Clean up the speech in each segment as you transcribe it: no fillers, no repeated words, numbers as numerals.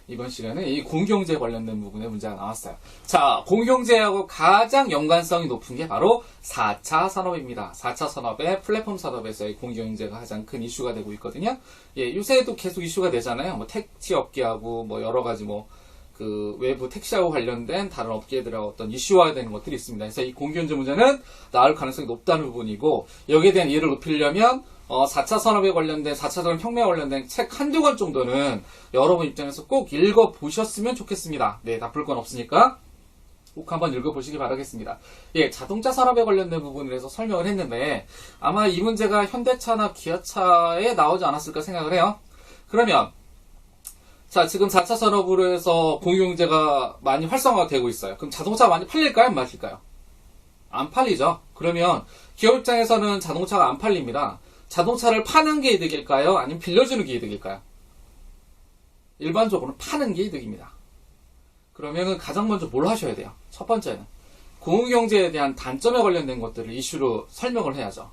이번 시간에 이 공경제 관련된 부분에 문제가 나왔어요. 자, 공경제하고 가장 연관성이 높은 게 바로 4차 산업입니다. 4차 산업의 플랫폼 산업에서의 공경제가 가장 큰 이슈가 되고 있거든요. 예, 요새도 계속 이슈가 되잖아요. 뭐 택시 업계하고 뭐 여러 가지 뭐 그 외부 택시하고 관련된 다른 업계들하고 어떤 이슈화되는 것들이 있습니다. 그래서 이 공경제 문제는 나올 가능성이 높다는 부분이고, 여기에 대한 이해를 높이려면 4차 산업에 관련된 4차 산업혁명에 관련된 책 한두 권 정도는 여러분 입장에서 꼭 읽어보셨으면 좋겠습니다. 네, 나쁠 건 없으니까 꼭 한번 읽어보시기 바라겠습니다. 예, 자동차 산업에 관련된 부분을 해서 설명을 했는데 아마 이 문제가 현대차나 기아차에 나오지 않았을까 생각을 해요. 그러면 자, 지금 4차 산업으로 해서 공유경제가 많이 활성화되고 있어요. 그럼 자동차가 많이 팔릴까요? 안 팔릴까요? 안 팔리죠. 그러면 기업 입장에서는 자동차가 안 팔립니다. 자동차를 파는 게 이득일까요? 아니면 빌려주는 게 이득일까요? 일반적으로는 파는 게 이득입니다. 그러면은 가장 먼저 뭘 하셔야 돼요? 첫 번째는 공유경제에 대한 단점에 관련된 것들을 이슈로 설명을 해야죠.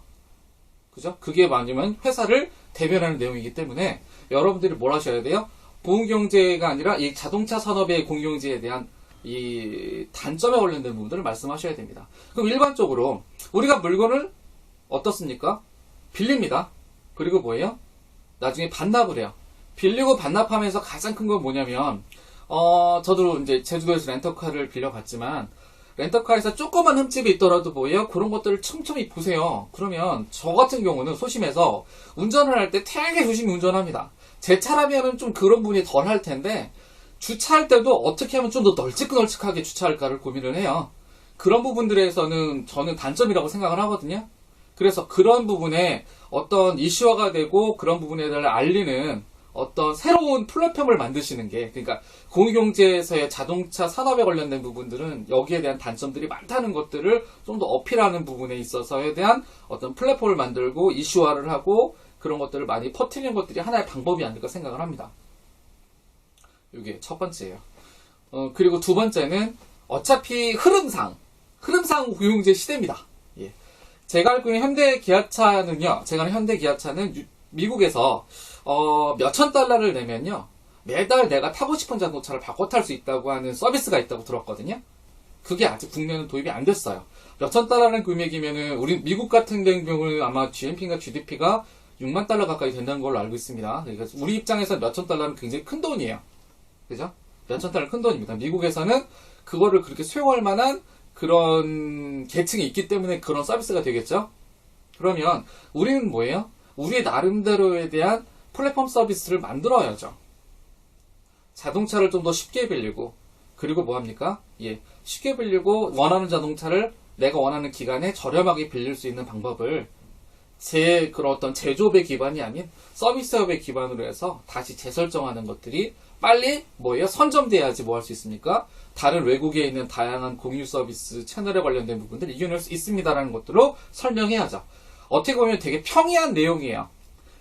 그죠? 그게 아니면 회사를 대변하는 내용이기 때문에 여러분들이 뭘 하셔야 돼요? 공유경제가 아니라 이 자동차 산업의 공유경제에 대한 이 단점에 관련된 부분들을 말씀하셔야 됩니다. 그럼 일반적으로 우리가 물건을 어떻습니까? 빌립니다. 그리고 뭐예요? 나중에 반납을 해요. 빌리고 반납하면서 가장 큰 건 뭐냐면 저도 이제 제주도에서 렌터카를 빌려봤지만 렌터카에서 조그만 흠집이 있더라도 뭐예요? 그런 것들을 촘촘히 보세요. 그러면 저 같은 경우는 소심해서 운전을 할 때 되게 조심히 운전합니다. 제 차라면은 좀 그런 부분이 덜 할 텐데 주차할 때도 어떻게 하면 좀 더 널찍널찍하게 주차할까를 고민을 해요. 그런 부분들에서는 저는 단점이라고 생각을 하거든요. 그래서 그런 부분에 어떤 이슈화가 되고 그런 부분에 대해 알리는 어떤 새로운 플랫폼을 만드시는 게, 그러니까 공유경제에서의 자동차 산업에 관련된 부분들은 여기에 대한 단점들이 많다는 것들을 좀 더 어필하는 부분에 있어서에 대한 어떤 플랫폼을 만들고 이슈화를 하고 그런 것들을 많이 퍼뜨리는 것들이 하나의 방법이 아닐까 생각을 합니다. 이게 첫 번째예요. 그리고 두 번째는 어차피 흐름상 공유경제 시대입니다. 예. 제가 알고 있는 현대 기아차는요, 미국에서 몇천 달러를 내면요, 매달 내가 타고 싶은 자동차를 바꿔 탈 수 있다고 하는 서비스가 있다고 들었거든요. 그게 아직 국내는 도입이 안 됐어요. 몇천 달러라는 금액이면은 우리 미국 같은 경우는 아마 GNP인가 GDP가 6만 달러 가까이 된다는 걸로 알고 있습니다. 그러니까 우리 입장에서 몇천 달러는 굉장히 큰 돈이에요. 그죠? 몇천 달러는 큰 돈입니다. 미국에서는 그거를 그렇게 수용할 만한 그런 계층이 있기 때문에 그런 서비스가 되겠죠? 그러면 우리는 뭐예요? 우리 나름대로에 대한 플랫폼 서비스를 만들어야죠. 자동차를 좀 더 쉽게 빌리고, 그리고 뭐 합니까? 예, 쉽게 빌리고 원하는 자동차를 내가 원하는 기간에 저렴하게 빌릴 수 있는 방법을 그런 어떤 제조업의 기반이 아닌 서비스업의 기반으로 해서 다시 재설정하는 것들이 빨리 뭐예요? 선점돼야지 뭐 할 수 있습니까? 다른 외국에 있는 다양한 공유 서비스 채널에 관련된 부분들 이겨낼 수 있습니다라는 것들로 설명해야죠. 어떻게 보면 되게 평이한 내용이에요.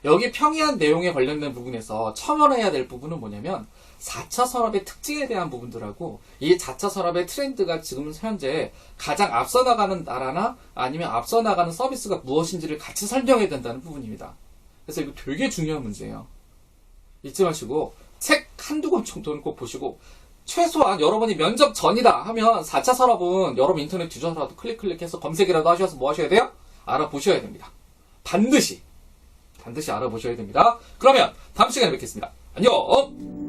여기 평이한 내용에 관련된 부분에서 첨언해야 될 부분은 뭐냐면 4차 산업의 특징에 대한 부분들하고 이 4차 산업의 트렌드가 지금 현재 가장 앞서 나가는 나라나 아니면 앞서 나가는 서비스가 무엇인지를 같이 설명해야 된다는 부분입니다. 그래서 이거 되게 중요한 문제예요. 잊지 마시고 책 한두 권 정도는 꼭 보시고, 최소한 여러분이 면접 전이다 하면 4차 산업은 여러분 인터넷 뒤져서라도 클릭해서 검색이라도 하셔서 뭐 하셔야 돼요? 알아보셔야 됩니다. 반드시 알아보셔야 됩니다. 그러면 다음 시간에 뵙겠습니다. 안녕!